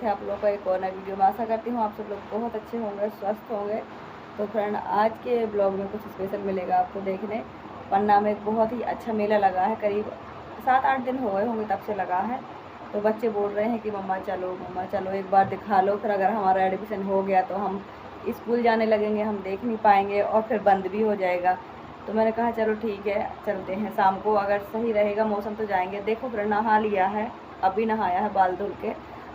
है आप लोगों का एक और नई वीडियो में। आशा करती हूँ आप सब लोग बहुत अच्छे होंगे, स्वस्थ होंगे। तो फ्रेंड, आज के ब्लॉग में कुछ स्पेशल मिलेगा आपको देखने। पन्ना में एक बहुत ही अच्छा मेला लगा है, करीब 7-8 दिन हो गए होंगे तब से लगा है। तो बच्चे बोल रहे हैं कि मम्मा चलो एक बार दिखा लो, फिर अगर हमारा एडमिशन हो गया तो हम स्कूल जाने लगेंगे, हम देख नहीं पाएंगे और फिर बंद भी हो जाएगा। तो मैंने कहा चलो ठीक है चलते हैं, शाम को अगर सही रहेगा मौसम तो जाएंगे। देखो फिर नहा लिया है, अभी नहाया है बाल धुल के,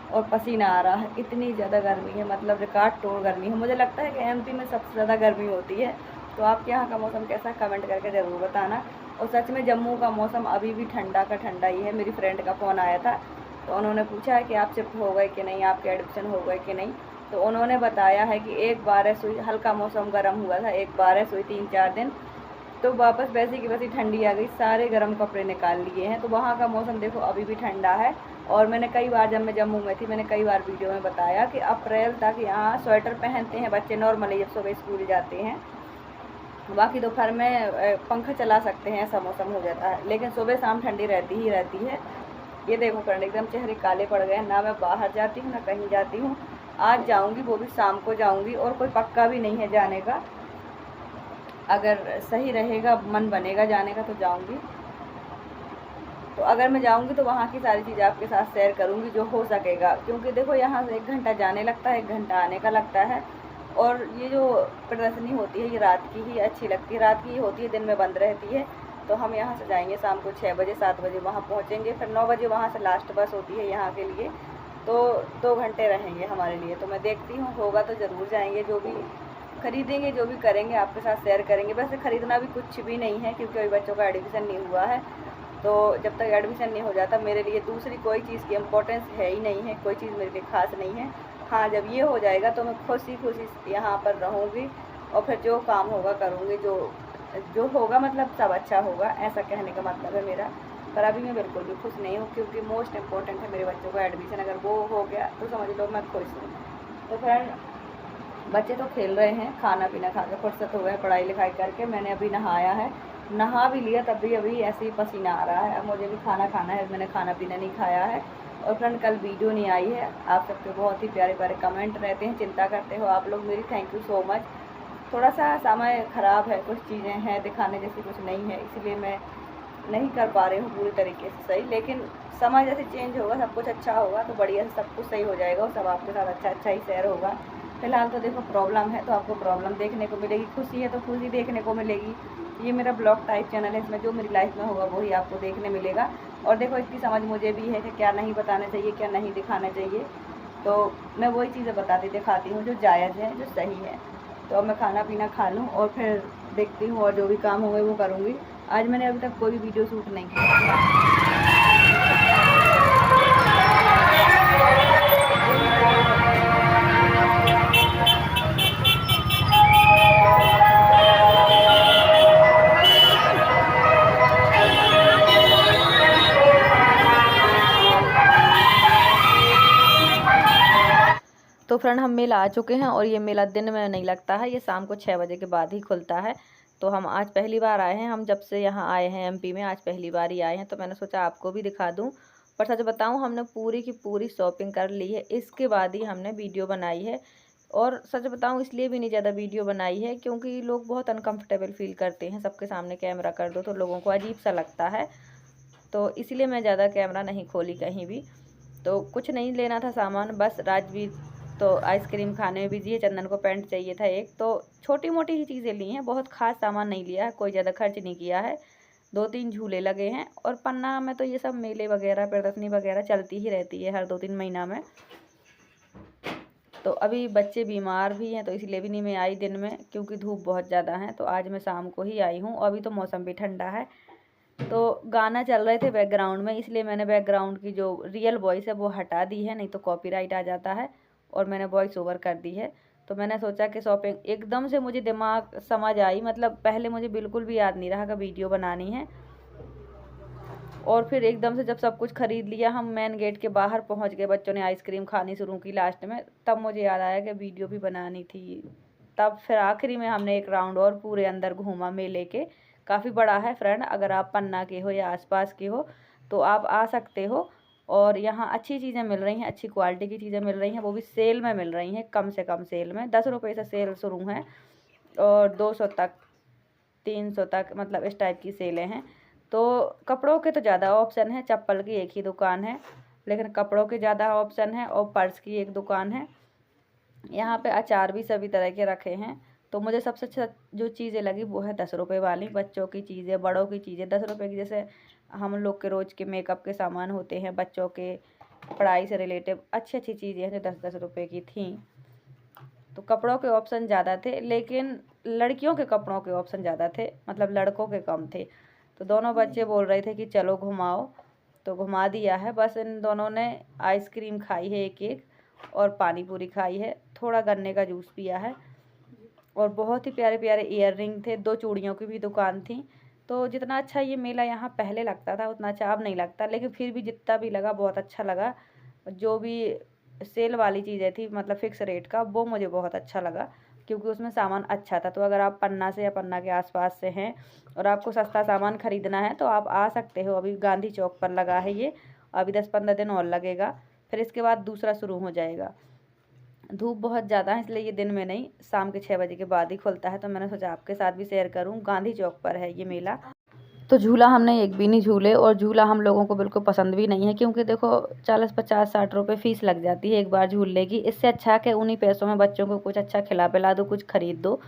और पसीना आ रहा है। इतनी ज़्यादा गर्मी है, मतलब रिकॉर्ड तोड़ गर्मी है। मुझे लगता है कि एमपी में सबसे ज़्यादा गर्मी होती है। तो आपके यहाँ का मौसम कैसा, कमेंट करके ज़रूर बताना। और सच में जम्मू का मौसम अभी भी ठंडा का ठंडा ही है। मेरी फ्रेंड का फ़ोन आया था तो उन्होंने पूछा है कि आप शिफ्ट हो गए कि नहीं, आपके एडमिशन हो गए कि नहीं। तो उन्होंने बताया है कि एक बारिश हुई, हल्का मौसम गर्म हुआ था, एक बारिश हुई 3-4 दिन, तो वापस वैसी की वैसी ठंडी आ गई। सारे गर्म कपड़े निकाल लिए हैं। तो वहाँ का मौसम देखो अभी भी ठंडा है। और मैंने कई बार, जब मैं जम्मू में थी, मैंने कई बार वीडियो में बताया कि अप्रैल तक यहाँ स्वेटर पहनते हैं बच्चे नॉर्मली जब सुबह स्कूल जाते हैं। बाकी दोपहर में पंखा चला सकते हैं, ऐसा मौसम हो जाता है, लेकिन सुबह शाम ठंडी रहती ही रहती है। ये देखो फ्रेंड, एकदम चेहरे काले पड़ गए हैं। ना मैं बाहर जाती हूँ ना कहीं जाती हूँ। आज जाऊँगी, वो भी शाम को जाऊँगी, और कोई पक्का भी नहीं है जाने का। अगर सही रहेगा, मन बनेगा जाने का तो जाऊँगी। तो अगर मैं जाऊँगी तो वहाँ की सारी चीज़ें आपके साथ शेयर करूँगी जो हो सकेगा, क्योंकि देखो यहाँ से 1 घंटा जाने लगता है, 1 घंटा आने का लगता है। और ये जो प्रदर्शनी होती है ये रात की ही अच्छी लगती है, रात की ही होती है, दिन में बंद रहती है। तो हम यहाँ से जाएंगे शाम को 6 बजे 7 बजे वहाँ पहुँचेंगे, फिर 9 बजे वहाँ से लास्ट बस होती है यहाँ के लिए। तो 2 घंटे रहेंगे हमारे लिए। तो मैं देखती हूँ, होगा तो ज़रूर जाएंगे। जो भी खरीदेंगे, जो भी करेंगे आपके साथ शेयर करेंगे। वैसे ख़रीदना भी कुछ भी नहीं है, क्योंकि अभी बच्चों का एडमिशन नहीं हुआ है। तो जब तक एडमिशन नहीं हो जाता, मेरे लिए दूसरी कोई चीज़ की इम्पोर्टेंस है ही नहीं है, कोई चीज़ मेरे लिए ख़ास नहीं है। हाँ, जब ये हो जाएगा तो मैं खुशी खुशी यहाँ पर रहूँगी, और फिर जो काम होगा करूँगी, जो जो होगा मतलब सब अच्छा होगा, ऐसा कहने का मतलब है मेरा। पर अभी मैं बिल्कुल भी खुश नहीं हूँ, क्योंकि मोस्ट इम्पोर्टेंट है मेरे बच्चों का एडमिशन। अगर वो हो गया तो समझ लो मैं खुश हूँ। तो फ्रेंड, बच्चे तो खेल रहे हैं, खाना पीना खा के फुर्सत हो गए पढ़ाई लिखाई करके। मैंने अभी नहाया है, नहा भी लिया, तब भी अभी ऐसे ही पसीना आ रहा है। अब मुझे भी खाना खाना है, मैंने खाना पीना नहीं खाया है। और फ्रेंड, कल वीडियो नहीं आई है। आप सबके बहुत ही प्यारे प्यारे कमेंट रहते हैं, चिंता करते हो आप लोग मेरी, थैंक यू सो मच। थोड़ा सा समय ख़राब है, कुछ चीज़ें हैं दिखाने जैसी कुछ नहीं है, इसलिए मैं नहीं कर पा रही हूँ पूरी तरीके से सही। लेकिन समय जैसे चेंज होगा, सब कुछ अच्छा होगा तो बढ़िया से सब कुछ सही हो जाएगा, और सब आपके साथ अच्छा अच्छा ही शेयर होगा। फिलहाल तो देखो प्रॉब्लम है तो आपको प्रॉब्लम देखने को मिलेगी, खुशी है तो खुशी देखने को मिलेगी। ये मेरा ब्लॉग टाइप चैनल है, इसमें जो मेरी लाइफ में होगा वही आपको देखने मिलेगा। और देखो इतनी समझ मुझे भी है कि क्या नहीं बताना चाहिए, क्या नहीं दिखाना चाहिए। तो मैं वही चीज़ें बताती दिखाती हूँ जो जायज़ है, जो सही है। तो अब मैं खाना पीना खा लूँ और फिर देखती हूँ, और जो भी काम होंगे वो करूँगी। आज मैंने अभी तक कोई भी वीडियो शूट नहीं किया। तो फ्रेंड, हम मेला आ चुके हैं, और ये मेला दिन में नहीं लगता है, ये शाम को 6 बजे के बाद ही खुलता है। तो हम आज पहली बार आए हैं, हम जब से यहाँ आए हैं एमपी में, आज पहली बार ही आए हैं। तो मैंने सोचा आपको भी दिखा दूँ। पर सच बताऊँ, हमने पूरी की पूरी शॉपिंग कर ली है, इसके बाद ही हमने वीडियो बनाई है। और सच बताऊँ, इसलिए भी नहीं ज़्यादा वीडियो बनाई है क्योंकि लोग बहुत अनकम्फर्टेबल फील करते हैं, सबके सामने कैमरा कर दो तो लोगों को अजीब सा लगता है। तो इसलिए मैं ज़्यादा कैमरा नहीं खोली कहीं भी। तो कुछ नहीं लेना था सामान, बस राजवीर तो आइसक्रीम खाने में बिजी है, चंदन को पैंट चाहिए था एक। तो छोटी मोटी ही चीज़ें ली हैं, बहुत खास सामान नहीं लिया है, कोई ज़्यादा खर्च नहीं किया है। 2-3 झूले लगे हैं, और पन्ना में तो ये सब मेले वगैरह प्रदर्शनी वगैरह चलती ही रहती है हर 2-3 महीना में। तो अभी बच्चे बीमार भी हैं, तो इसलिए भी नहीं मैं आई दिन में, क्योंकि धूप बहुत ज़्यादा है। तो आज मैं शाम को ही आई हूँ, अभी तो मौसम भी ठंडा है। तो गाना चल रहे थे बैकग्राउंड में, इसलिए मैंने बैकग्राउंड की जो रियल वॉइस है वो हटा दी है, नहीं तो कॉपीराइट आ जाता है, और मैंने वॉइस ओवर कर दी है। तो मैंने सोचा कि शॉपिंग एकदम से मुझे दिमाग समझ आई, मतलब पहले मुझे बिल्कुल भी याद नहीं रहा कि वीडियो बनानी है। और फिर एकदम से जब सब कुछ खरीद लिया, हम मेन गेट के बाहर पहुंच गए, बच्चों ने आइसक्रीम खानी शुरू की लास्ट में, तब मुझे याद आया कि वीडियो भी बनानी थी। तब फिर आखिरी में हमने एक राउंड और पूरे अंदर घूमा मेले के। काफ़ी बड़ा है फ्रेंड, अगर आप पन्ना के हो या आसपास के हो तो आप आ सकते हो। और यहाँ अच्छी चीज़ें मिल रही हैं, अच्छी क्वालिटी की चीज़ें मिल रही हैं, वो भी सेल में मिल रही हैं, कम से कम सेल में। 10 रुपये से सेल शुरू है और 200 तक, 300 तक, मतलब इस टाइप की सेलें हैं। तो कपड़ों के तो ज़्यादा ऑप्शन है, चप्पल की एक ही दुकान है, लेकिन कपड़ों के ज़्यादा ऑप्शन है, और पर्स की एक दुकान है। यहाँ पे अचार भी सभी तरह के रखे हैं। तो मुझे सबसे अच्छा जो चीज़ें लगी वो है 10 रुपये वाली, बच्चों की चीज़ें, बड़ों की चीज़ें 10 रुपये की। जैसे हम लोग के रोज़ के मेकअप के सामान होते हैं, बच्चों के पढ़ाई से रिलेटेड अच्छी अच्छी चीज़ें हैं जो 10-10 रुपये की थी। तो कपड़ों के ऑप्शन ज़्यादा थे, लेकिन लड़कियों के कपड़ों के ऑप्शन ज़्यादा थे, मतलब लड़कों के कम थे। तो दोनों बच्चे बोल रहे थे कि चलो घुमाओ, तो घुमा दिया है। बस इन दोनों ने आइसक्रीम खाई है एक एक, और पानी पूरी खाई है, थोड़ा गन्ने का जूस पिया है। और बहुत ही प्यारे प्यारे ईयर रिंग थे, 2 चूड़ियों की भी दुकान थी। तो जितना अच्छा ये मेला यहाँ पहले लगता था उतना अच्छा अब नहीं लगता, लेकिन फिर भी जितना भी लगा बहुत अच्छा लगा। जो भी सेल वाली चीज़ें थी, मतलब फ़िक्स रेट का, वो मुझे बहुत अच्छा लगा, क्योंकि उसमें सामान अच्छा था। तो अगर आप पन्ना से या पन्ना के आसपास से हैं और आपको सस्ता सामान ख़रीदना है तो आप आ सकते हो। अभी गांधी चौक पर लगा है ये, अभी 10-15 दिन और लगेगा, फिर इसके बाद दूसरा शुरू हो जाएगा। धूप बहुत ज़्यादा है, इसलिए ये दिन में नहीं, शाम के 6 बजे के बाद ही खुलता है। तो मैंने सोचा आपके साथ भी शेयर करूँ। गांधी चौक पर है ये मेला। तो झूला हमने एक भी नहीं झूले, और झूला हम लोगों को बिल्कुल पसंद भी नहीं है, क्योंकि देखो 40-50-60 रुपये फ़ीस लग जाती है एक बार झूलने की। इससे अच्छा है कि उन्हीं पैसों में बच्चों को कुछ अच्छा खिला पिला दो, कुछ ख़रीद दो।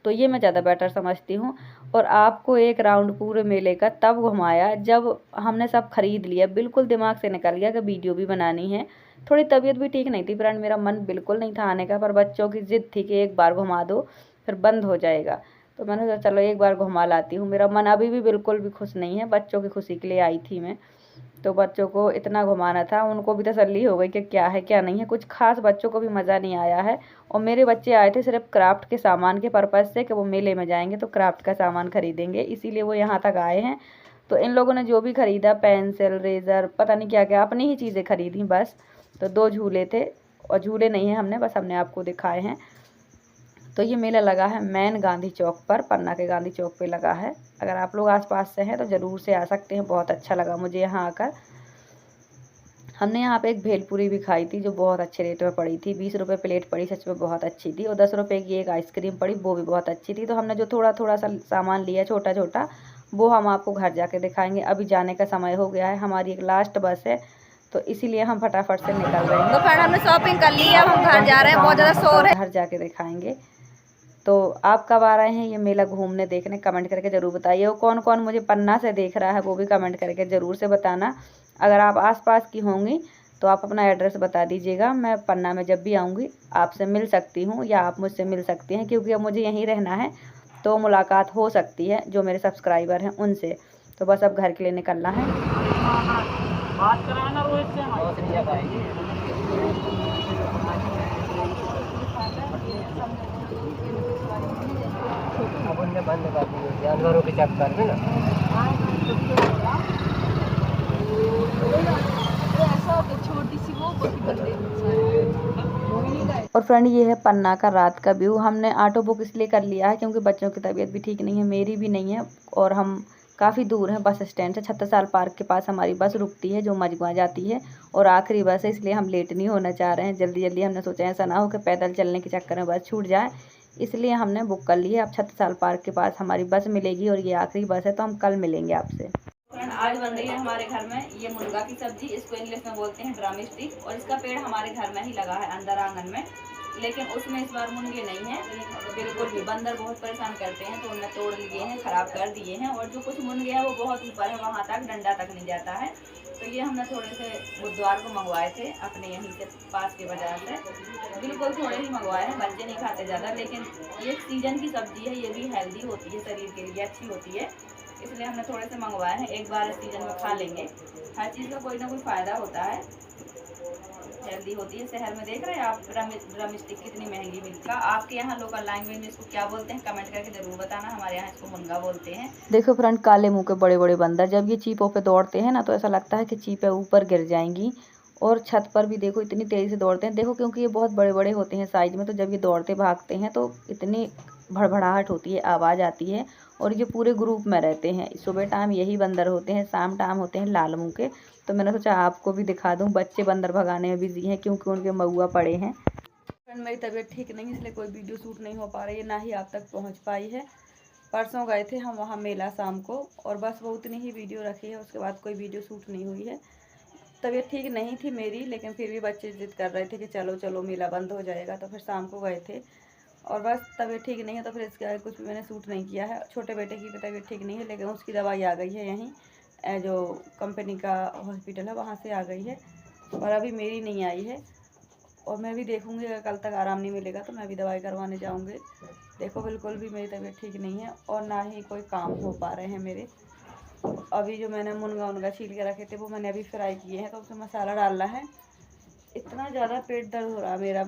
तो ये मैं ज़्यादा बेटर समझती हूँ। और आपको एक राउंड पूरे मेले का तब घुमाया जब हमने सब खरीद लिया, बिल्कुल दिमाग से निकल गया कि वीडियो भी बनानी है। थोड़ी तबीयत भी ठीक नहीं थी फ्रेंड, मेरा मन बिल्कुल नहीं था आने का, पर बच्चों की ज़िद थी कि एक बार घुमा दो फिर बंद हो जाएगा। तो मैंने सोचा चलो एक बार घुमा लाती हूँ। मेरा मन अभी भी बिल्कुल भी खुश नहीं है, बच्चों की खुशी के लिए आई थी मैं। तो बच्चों को इतना घुमाना था, उनको भी तसल्ली हो गई कि क्या है क्या नहीं है। कुछ खास बच्चों को भी मज़ा नहीं आया है। और मेरे बच्चे आए थे सिर्फ क्राफ्ट के सामान के पर्पज़ से, कि वो मेले में जाएंगे तो क्राफ्ट का सामान खरीदेंगे, इसीलिए वो यहाँ तक आए हैं। तो इन लोगों ने जो भी ख़रीदा, पेंसिल, रेज़र, पता नहीं क्या क्या, अपनी ही चीज़ें ख़रीदी बस। तो 2 झूले थे, और झूले नहीं हैं हमने, बस हमने आपको दिखाए हैं। तो ये मेला लगा है मेन गांधी चौक पर, पन्ना के गांधी चौक पे लगा है। अगर आप लोग आसपास से हैं तो ज़रूर से आ सकते हैं, बहुत अच्छा लगा मुझे यहाँ आकर। हमने यहाँ पे एक भेलपूरी भी खाई थी जो बहुत अच्छे रेट में पड़ी थी, 20 रुपये प्लेट पड़ी, सच में बहुत अच्छी थी। और 10 रुपये की एक आइसक्रीम पड़ी, वो भी बहुत अच्छी थी। तो हमने जो थोड़ा थोड़ा सा सामान लिया छोटा छोटा, वो हम आपको घर जाके दिखाएंगे। अभी जाने का समय हो गया है, हमारी एक लास्ट बस है, तो इसीलिए हम फटाफट से निकल रहे हैं। तो फिर हमने शॉपिंग कर ली है, अब हम घर जा रहे हैं, बहुत ज़्यादा शोर है, घर जाके दिखाएंगे। तो आप कब आ रहे हैं ये मेला घूमने देखने, कमेंट करके ज़रूर बताइए। और कौन कौन मुझे पन्ना से देख रहा है वो भी कमेंट करके ज़रूर से बताना। अगर आप आसपास की होंगी तो आप अपना एड्रेस बता दीजिएगा, मैं पन्ना में जब भी आऊँगी आपसे मिल सकती हूँ, या आप मुझसे मिल सकती हैं, क्योंकि अब मुझे यहीं रहना है, तो मुलाकात हो सकती है जो मेरे सब्सक्राइबर हैं उनसे। तो बस अब घर के लिए निकलना है। बात कराना रोहित से बंद कर दिए जानवरों के चक्कर में ना। और फ्रेंड ये है पन्ना का रात का व्यू। हमने ऑटो बुक इसलिए कर लिया है क्योंकि बच्चों की तबीयत भी ठीक नहीं है, मेरी भी नहीं है, और हम काफ़ी दूर हैं बस स्टैंड से। छत्रसाल पार्क के पास हमारी बस रुकती है जो मजगुआ जाती है, और आखिरी बस है, इसलिए हम लेट नहीं होना चाह रहे हैं। जल्दी जल्दी हमने सोचा ऐसा ना हो कि पैदल चलने के चक्कर में बस छूट जाए, इसलिए हमने बुक कर ली है। अब छत्रसाल पार्क के पास हमारी बस मिलेगी, और ये आखिरी बस है, तो हम कल मिलेंगे आपसे। आज बन रही है हमारे घर में ये मुर्गा की सब्जी, इसको इंग्लिश में बोलते हैं ड्रम स्टिक, और इसका पेड़ हमारे घर में ही लगा है अंदर आंगन में, लेकिन उसमें इस बार मुनगे नहीं है बिल्कुल भी। बंदर बहुत परेशान करते हैं तो उन्हें तोड़ लिए हैं, ख़राब कर दिए हैं, और जो कुछ मुनगे हैं वो बहुत ऊपर है, वहाँ तक डंडा तक नहीं जाता है। तो ये हमने थोड़े से बुधवार को मंगवाए थे अपने यहीं से पास के बाज़ार से, बिल्कुल थोड़े ही मंगवाए हैं, बच्चे नहीं खाते ज़्यादा। लेकिन ये सीजन की सब्ज़ी है, ये भी हेल्दी होती है, शरीर के लिए अच्छी होती है, इसलिए हमने थोड़े से मंगवाए हैं। एक बार इस सीजन में खा लेंगे, हर चीज़ का कोई ना कोई फ़ायदा होता है, हेल्दी होती है। शहर में देख रहे हैं आप ड्रम स्टिक कितनी महंगी मिलती है। आपके यहाँ लोकल लैंग्वेज में इसको क्या बोलते हैं कमेंट करके ज़रूर बताना। हमारे यहाँ इसको मुनगा बोलते हैं। देखो फ्रेंड, काले मुंह के बड़े बड़े बंदर जब ये चीपों पे दौड़ते हैं ना, तो ऐसा लगता है कि चीपें ऊपर गिर जाएंगी। और छत पर भी देखो इतनी तेज़ी से दौड़ते हैं, देखो क्योंकि ये बहुत बड़े बड़े होते हैं साइज में, तो जब ये दौड़ते भागते हैं तो इतनी भड़भड़ाहट होती है, आवाज़ आती है, और ये पूरे ग्रुप में रहते हैं। सुबह टाइम यही बंदर होते हैं, शाम टाइम होते हैं लाल मुंह के। तो मैंने सोचा आपको भी दिखा दूँ। बच्चे बंदर भगाने में बिजी हैं क्योंकि उनके महुआ पड़े हैं। फ्रेंड मेरी तबीयत ठीक नहीं, इसलिए कोई वीडियो शूट नहीं हो पा रही है, ना ही आप तक पहुँच पाई है। परसों गए थे हम वहाँ मेला शाम को, और बस वो उतनी ही वीडियो रखी है, उसके बाद कोई वीडियो शूट नहीं हुई है। तबीयत ठीक नहीं थी मेरी, लेकिन फिर भी बच्चे जिद कर रहे थे कि चलो चलो मेला बंद हो जाएगा, तो फिर शाम को गए थे। और बस तबीयत ठीक नहीं है तो फिर इसके आगे कुछ भी मैंने शूट नहीं किया है। छोटे बेटे की भी तबीयत ठीक नहीं है, लेकिन उसकी दवाई आ गई है यहीं जो कंपनी का हॉस्पिटल है वहाँ से आ गई है, और अभी मेरी नहीं आई है। और मैं भी देखूँगी, अगर कल तक आराम नहीं मिलेगा तो मैं भी दवाई करवाने जाऊँगी। देखो बिल्कुल भी मेरी तबीयत ठीक नहीं है, और ना ही कोई काम हो पा रहे हैं मेरे। अभी जो मैंने मुनगा उनगा छील के रखे थे वो मैंने अभी फ्राई किए हैं, तो उसमें मसाला डालना है। इतना ज़्यादा पेट दर्द हो रहा है मेरा।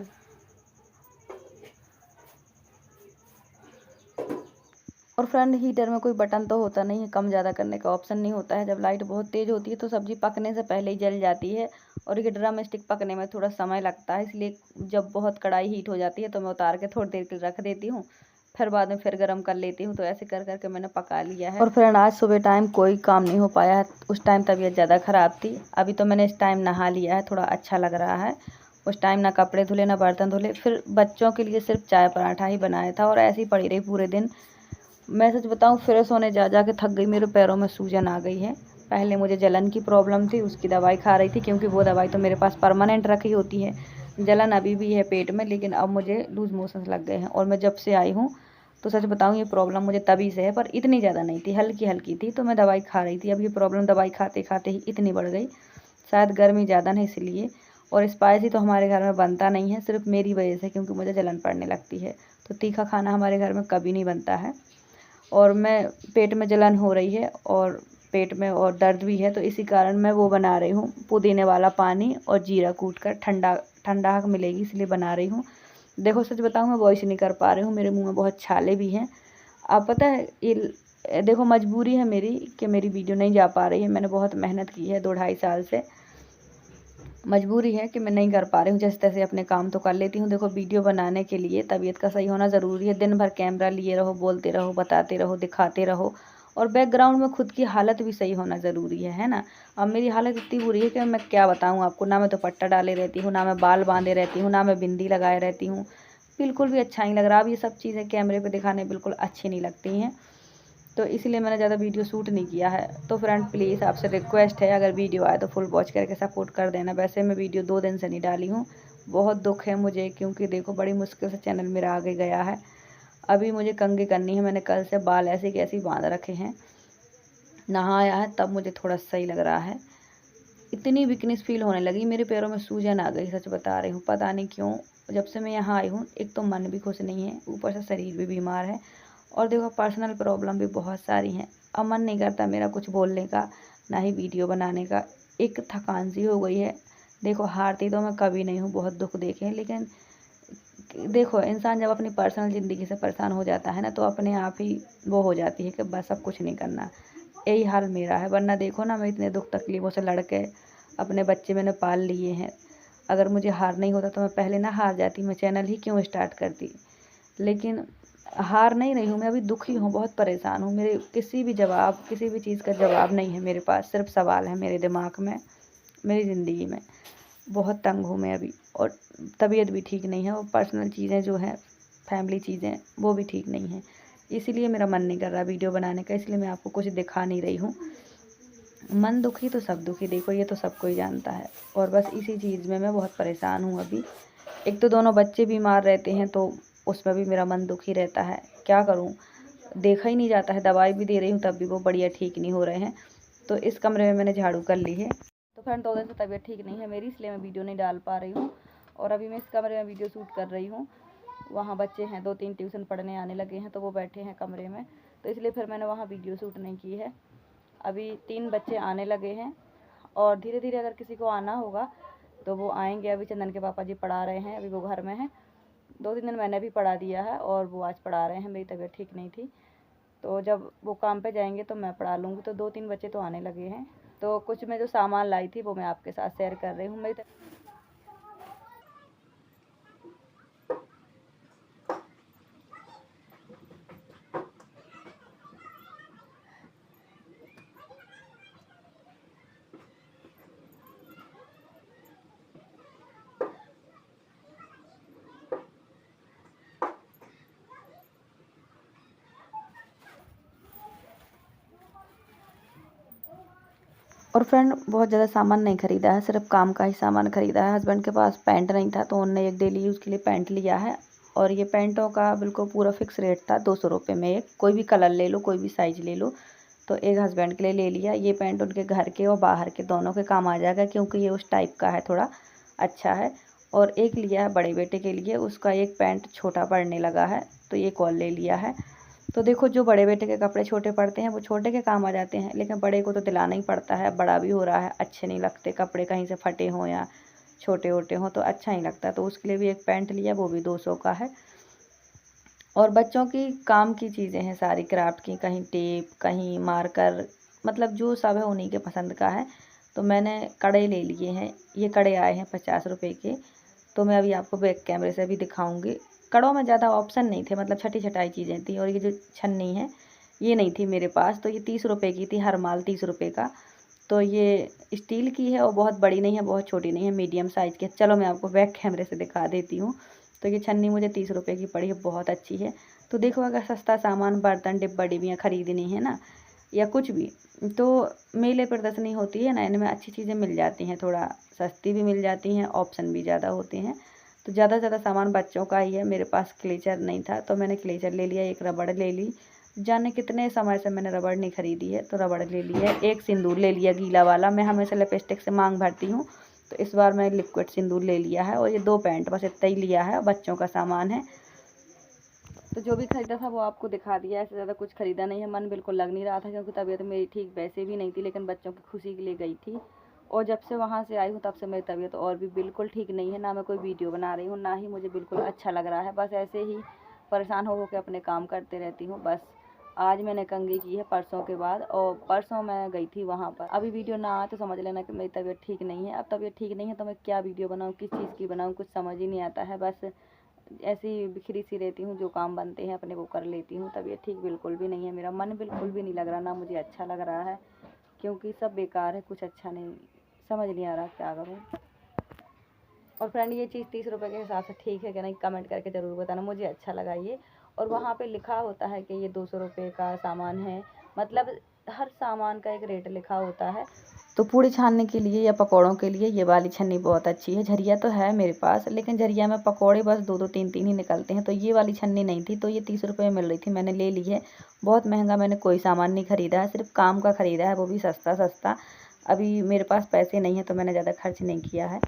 और फ्रेंड हीटर में कोई बटन तो होता नहीं है, कम ज़्यादा करने का ऑप्शन नहीं होता है। जब लाइट बहुत तेज़ होती है तो सब्ज़ी पकने से पहले ही जल जाती है, और ये ड्रम स्टिक पकने में थोड़ा समय लगता है। इसलिए जब बहुत कढ़ाई हीट हो जाती है तो मैं उतार के थोड़ी देर के लिए रख देती हूँ, फिर बाद में फिर गर्म कर लेती हूँ। तो ऐसे कर करके मैंने पका लिया है। और फ्रेंड आज सुबह टाइम कोई काम नहीं हो पाया है, उस टाइम तबीयत ज़्यादा ख़राब थी। अभी तो मैंने इस टाइम नहा लिया है, थोड़ा अच्छा लग रहा है। उस टाइम ना कपड़े धुले ना बर्तन धुले, फिर बच्चों के लिए सिर्फ चाय पराठा ही बनाया था, और ऐसे ही पड़ी रही पूरे दिन। मैं सच बताऊं, फ्रेश होने जा जा के थक गई, मेरे पैरों में सूजन आ गई है। पहले मुझे जलन की प्रॉब्लम थी, उसकी दवाई खा रही थी, क्योंकि वो दवाई तो मेरे पास परमानेंट रखी होती है। जलन अभी भी है पेट में, लेकिन अब मुझे लूज़ मोशंस लग गए हैं। और मैं जब से आई हूँ तो सच बताऊं, ये प्रॉब्लम मुझे तभी से है, पर इतनी ज़्यादा नहीं थी, हल्की हल्की थी, तो मैं दवाई खा रही थी। अब ये प्रॉब्लम दवाई खाते खाते ही इतनी बढ़ गई, शायद गर्मी ज़्यादा नहीं इसलिए। और स्पाइसी तो हमारे घर में बनता नहीं है, सिर्फ मेरी वजह से, क्योंकि मुझे जलन पड़ने लगती है। तो तीखा खाना हमारे घर में कभी नहीं बनता है। और मैं पेट में जलन हो रही है, और पेट में और दर्द भी है, तो इसी कारण मैं वो बना रही हूँ, पुदीने वाला पानी और जीरा कूट कर ठंडा ठंडा मिलेगी, इसलिए बना रही हूँ। देखो सच बताऊँ, मैं वॉइस नहीं कर पा रही हूँ, मेरे मुंह में बहुत छाले भी हैं। आप पता है ये देखो मजबूरी है मेरी कि मेरी वीडियो नहीं जा पा रही है। मैंने बहुत मेहनत की है 2-2.5 साल से, मजबूरी है कि मैं नहीं कर पा रही हूँ। जैसे तैसे अपने काम तो कर लेती हूँ। देखो वीडियो बनाने के लिए तबीयत का सही होना ज़रूरी है। दिन भर कैमरा लिए रहो, बोलते रहो, बताते रहो, दिखाते रहो, और बैकग्राउंड में खुद की हालत भी सही होना ज़रूरी है ना। अब मेरी हालत इतनी बुरी है कि मैं क्या बताऊँ आपको। ना मैं दुपट्टा डाले रहती हूँ, ना मैं बाल बांधे रहती हूँ, ना मैं बिंदी लगाए रहती हूँ। बिल्कुल भी अच्छा नहीं लग रहा। अब ये सब चीज़ें कैमरे पर दिखाने बिल्कुल अच्छी नहीं लगती हैं, तो इसलिए मैंने ज़्यादा वीडियो शूट नहीं किया है। तो फ्रेंड प्लीज़ आपसे रिक्वेस्ट है, अगर वीडियो आए तो फुल वॉच करके सपोर्ट कर देना। वैसे मैं वीडियो 2 दिन से नहीं डाली हूँ, बहुत दुख है मुझे, क्योंकि देखो बड़ी मुश्किल से चैनल मेरा आगे गया है। अभी मुझे कंघी करनी है, मैंने कल से बाल ऐसे कैसे बांध रखे हैं। नहाया है तब मुझे थोड़ा सही लग रहा है। इतनी वीकनेस फील होने लगी, मेरे पैरों में सूजन आ गई, सच बता रही हूँ, पता नहीं क्यों। जब से मैं यहाँ आई हूँ, एक तो मन भी खुश नहीं है, ऊपर से शरीर भी बीमार है, और देखो पर्सनल प्रॉब्लम भी बहुत सारी हैं। अब मन नहीं करता मेरा कुछ बोलने का, ना ही वीडियो बनाने का। एक थकान सी हो गई है। देखो हारती तो मैं कभी नहीं हूँ, बहुत दुख देखे हैं, लेकिन देखो इंसान जब अपनी पर्सनल ज़िंदगी से परेशान हो जाता है ना, तो अपने आप ही वो हो जाती है कि बस अब कुछ नहीं करना। यही हाल मेरा है। वरना देखो ना, मैं इतने दुख तकलीफ़ों से लड़ के अपने बच्चे मैंने पाल लिए हैं। अगर मुझे हार नहीं होता तो मैं पहले ना हार जाती, मैं चैनल ही क्यों स्टार्ट करती। लेकिन हार नहीं रही हूँ मैं, अभी दुखी हूँ, बहुत परेशान हूँ। मेरे किसी भी चीज़ का जवाब नहीं है मेरे पास, सिर्फ सवाल है मेरे दिमाग में, मेरी ज़िंदगी में। बहुत तंग हूँ मैं अभी, और तबीयत भी ठीक नहीं है, और पर्सनल चीज़ें जो हैं, फैमिली चीज़ें, वो भी ठीक नहीं हैं। इसीलिए मेरा मन नहीं कर रहा वीडियो बनाने का, इसलिए मैं आपको कुछ दिखा नहीं रही हूँ। मन दुखी तो सब दुखी, देखो ये तो सबको ही जानता है, और बस इसी चीज़ में मैं बहुत परेशान हूँ अभी। एक तो दोनों बच्चे बीमार रहते हैं, तो उसमें भी मेरा मन दुखी रहता है। क्या करूँ, देखा ही नहीं जाता है। दवाई भी दे रही हूँ तब भी वो बढ़िया ठीक नहीं हो रहे हैं। तो इस कमरे में मैंने झाड़ू कर ली है। तो फ्रेंड 2 दिन से तबीयत ठीक नहीं है मेरी, इसलिए मैं वीडियो नहीं डाल पा रही हूँ। और अभी मैं इस कमरे में वीडियो शूट कर रही हूँ। वहाँ बच्चे हैं 2-3 ट्यूशन पढ़ने आने लगे हैं, तो वो बैठे हैं कमरे में, तो इसलिए फिर मैंने वहाँ वीडियो शूट नहीं की है। अभी 3 बच्चे आने लगे हैं, और धीरे धीरे अगर किसी को आना होगा तो वो आएंगे। अभी चंदन के पापा जी पढ़ा रहे हैं, अभी वो घर में हैं। 2-3 दिन मैंने भी पढ़ा दिया है, और वो आज पढ़ा रहे हैं। मेरी तबीयत ठीक नहीं थी, तो जब वो काम पे जाएंगे तो मैं पढ़ा लूँगी। तो 2-3 बच्चे तो आने लगे हैं। तो कुछ मैं जो सामान लाई थी वो मैं आपके साथ शेयर कर रही हूँ। मेरी और फ्रेंड बहुत ज़्यादा सामान नहीं ख़रीदा है, सिर्फ काम का ही सामान ख़रीदा है। हस्बैंड के पास पैंट नहीं था तो उन्होंने एक डेली यूज़ के लिए पैंट लिया है, और ये पैंटों का बिल्कुल पूरा फिक्स रेट था 200 रुपये में एक। कोई भी कलर ले लो, कोई भी साइज़ ले लो। तो एक हस्बैंड के लिए ले लिया। ये पैंट उनके घर के और बाहर के दोनों के काम आ जाएगा, क्योंकि ये उस टाइप का है, थोड़ा अच्छा है। और एक लिया है बड़े बेटे के लिए, उसका एक पैंट छोटा पड़ने लगा है तो ये कॉल ले लिया है। तो देखो, जो बड़े बेटे के कपड़े छोटे पड़ते हैं वो छोटे के काम आ जाते हैं, लेकिन बड़े को तो दिलाना ही पड़ता है। बड़ा भी हो रहा है, अच्छे नहीं लगते कपड़े, कहीं से फटे हों या छोटे वोटे हों तो अच्छा नहीं लगता। तो उसके लिए भी एक पैंट लिया, वो भी 200 का है। और बच्चों की काम की चीज़ें हैं सारी, क्राफ्ट की, कहीं टेप, कहीं मार्कर, मतलब जो सब है उन्हीं के पसंद का है। तो मैंने कड़े ले लिए हैं। ये कड़े आए हैं 50 रुपये के। तो मैं अभी आपको बैक कैमरे से भी दिखाऊंगी। कड़ों में ज़्यादा ऑप्शन नहीं थे, मतलब छटी छटाई चीज़ें थी। और ये जो छन्नी है ये नहीं थी मेरे पास, तो ये 30 रुपये की थी, हर माल 30 रुपये का। तो ये स्टील की है और बहुत बड़ी नहीं है, बहुत छोटी नहीं है, मीडियम साइज़ की है। चलो मैं आपको बैक कैमरे से दिखा देती हूँ। तो ये छन्नी मुझे 30 रुपये की पड़ी है, बहुत अच्छी है। तो देखो, अगर सस्ता सामान, बर्तन, डिब्बा डिबियाँ ख़रीदनी है ना, या कुछ भी, तो मेले प्रदर्शनी होती है ना, इनमें अच्छी चीज़ें मिल जाती हैं, थोड़ा सस्ती भी मिल जाती हैं, ऑप्शन भी ज़्यादा होते हैं। तो ज़्यादा से ज़्यादा सामान बच्चों का ही है। मेरे पास क्लेचर नहीं था तो मैंने क्लेचर ले लिया, एक रबड़ ले ली। जाने कितने समय से मैंने रबड़ नहीं ख़रीदी है, तो रबड़ ले लिया। एक सिंदूर ले लिया गीला वाला, मैं हमेशा लिपस्टिक से मांग भरती हूँ, तो इस बार मैंने लिक्विड सिंदूर ले लिया है। और ये 2 पैंट, बस इतना ही लिया है, बच्चों का सामान है। तो जो भी ख़रीदा था वो आपको दिखा दिया, ऐसे ज़्यादा कुछ ख़रीदा नहीं है। मन बिल्कुल लग नहीं रहा था, क्योंकि तबीयत मेरी ठीक वैसे भी नहीं थी, लेकिन बच्चों की खुशी के लिए गई थी। और जब से वहाँ से आई हूँ तब से मेरी तबीयत और भी बिल्कुल ठीक नहीं है। ना मैं कोई वीडियो बना रही हूँ, ना ही मुझे बिल्कुल अच्छा लग रहा है। बस ऐसे ही परेशान हो के अपने काम करते रहती हूँ। बस आज मैंने कंघी की है परसों के बाद, और परसों मैं गई थी वहाँ पर। अभी वीडियो ना आए तो समझ लेना कि मेरी तबीयत ठीक नहीं है। अब तबीयत ठीक नहीं है तो मैं क्या वीडियो बनाऊँ, किस चीज़ की बनाऊँ, कुछ समझ ही नहीं आता है। बस ऐसे ही बिखरी सी रहती हूँ, जो काम बनते हैं अपने वो कर लेती हूँ। तबीयत ठीक बिल्कुल भी नहीं है, मेरा मन बिल्कुल भी नहीं लग रहा, ना मुझे अच्छा लग रहा है, क्योंकि सब बेकार है, कुछ अच्छा नहीं, समझ नहीं आ रहा क्या करूँ। और फ्रेंड, ये चीज़ 30 रुपये के हिसाब से ठीक है कि नहीं, कमेंट करके ज़रूर बताना, मुझे अच्छा लगा ये। और वहाँ पे लिखा होता है कि ये 200 रुपये का सामान है, मतलब हर सामान का एक रेट लिखा होता है। तो पूड़ी छानने के लिए या पकौड़ों के लिए ये वाली छन्नी बहुत अच्छी है। झरिया तो है मेरे पास, लेकिन झरिया में पकौड़े बस 2-2 3-3 ही निकलते हैं। तो ये वाली छन्नी नहीं थी, तो ये 30 रुपये में मिल रही थी, मैंने ले ली है। बहुत महंगा मैंने कोई सामान नहीं ख़रीदा है, सिर्फ काम का ख़रीदा है, वो भी सस्ता सस्ता। अभी मेरे पास पैसे नहीं है तो मैंने ज़्यादा खर्च नहीं किया है।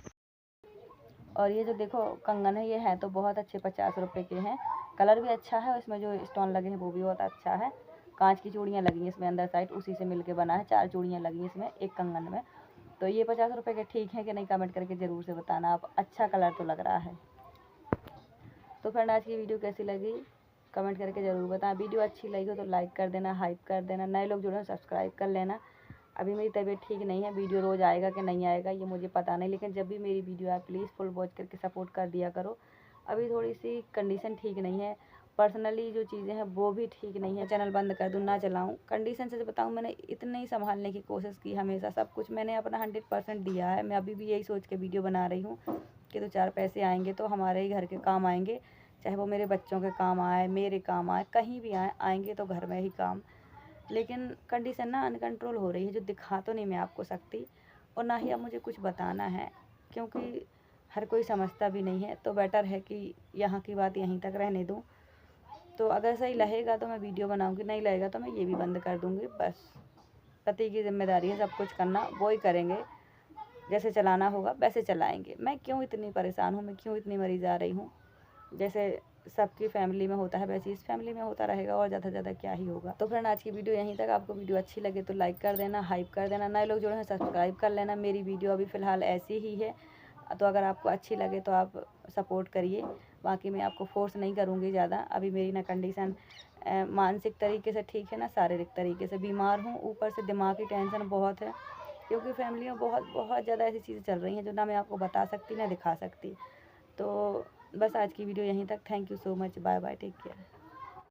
और ये जो देखो कंगन है, ये है तो बहुत अच्छे, 50 रुपये के हैं। कलर भी अच्छा है, इसमें जो स्टोन लगे हैं वो भी बहुत अच्छा है। कांच की चूड़ियाँ लगी हैं इसमें अंदर साइड, उसी से मिलके बना है। 4 चूड़ियाँ लगी हैं इसमें एक कंगन में। तो ये 50 रुपये के ठीक है कि नहीं, कमेंट करके ज़रूर से बताना आप। अच्छा कलर तो लग रहा है। तो फ्रेंड, आज की वीडियो कैसी लगी कमेंट करके ज़रूर बताएं। वीडियो अच्छी लगी हो तो लाइक कर देना, हाइप कर देना। नए लोग जुड़े हैं सब्सक्राइब कर लेना। अभी मेरी तबीयत ठीक नहीं है, वीडियो रोज़ आएगा कि नहीं आएगा ये मुझे पता नहीं, लेकिन जब भी मेरी वीडियो आए प्लीज़ फुल वॉच करके सपोर्ट कर दिया करो। अभी थोड़ी सी कंडीशन ठीक नहीं है, पर्सनली जो चीज़ें हैं वो भी ठीक नहीं है। चैनल बंद कर दूँ, ना चलाऊँ, कंडीशन से बताऊँ, मैंने इतने ही संभालने की कोशिश की, हमेशा सब कुछ मैंने अपना 100% दिया है। मैं अभी भी यही सोच के वीडियो बना रही हूँ कि 2-4 पैसे आएंगे तो हमारे ही घर के काम आएंगे, चाहे वो मेरे बच्चों के काम आए, मेरे काम आए, कहीं भी आएंगे तो घर में ही काम। लेकिन कंडीशन ना अनकंट्रोल हो रही है, जो दिखा तो नहीं मैं आपको सकती, और ना ही अब मुझे कुछ बताना है, क्योंकि हर कोई समझता भी नहीं है। तो बेटर है कि यहाँ की बात यहीं तक रहने दूँ। तो अगर सही लगेगा तो मैं वीडियो बनाऊँगी, नहीं लगेगा तो मैं ये भी बंद कर दूँगी। बस पति की जिम्मेदारी है सब कुछ करना, वो ही करेंगे, जैसे चलाना होगा वैसे चलाएंगे। मैं क्यों इतनी परेशान हूँ, मैं क्यों इतनी मरी जा रही हूँ। जैसे सबकी फैमिली में होता है वैसे इस फैमिली में होता रहेगा, और ज़्यादा से ज़्यादा क्या ही होगा। तो फ्रेंड, आज की वीडियो यहीं तक। आपको वीडियो अच्छी लगे तो लाइक कर देना, हाइप कर देना। नए लोग जुड़े हैं सब्सक्राइब कर लेना। मेरी वीडियो अभी फ़िलहाल ऐसी ही है, तो अगर आपको अच्छी लगे तो आप सपोर्ट करिए। बाकी मैं आपको फोर्स नहीं करूँगी ज़्यादा। अभी मेरी ना कंडीशन मानसिक तरीके से ठीक है, ना शारीरिक तरीके से। बीमार हूँ, ऊपर से दिमागी टेंशन बहुत है, क्योंकि फैमिली में बहुत बहुत ज़्यादा ऐसी चीज़ें चल रही हैं जो ना मैं आपको बता सकती ना दिखा सकती। तो बस आज की वीडियो यहीं तक। Thank you so much, bye bye, take care.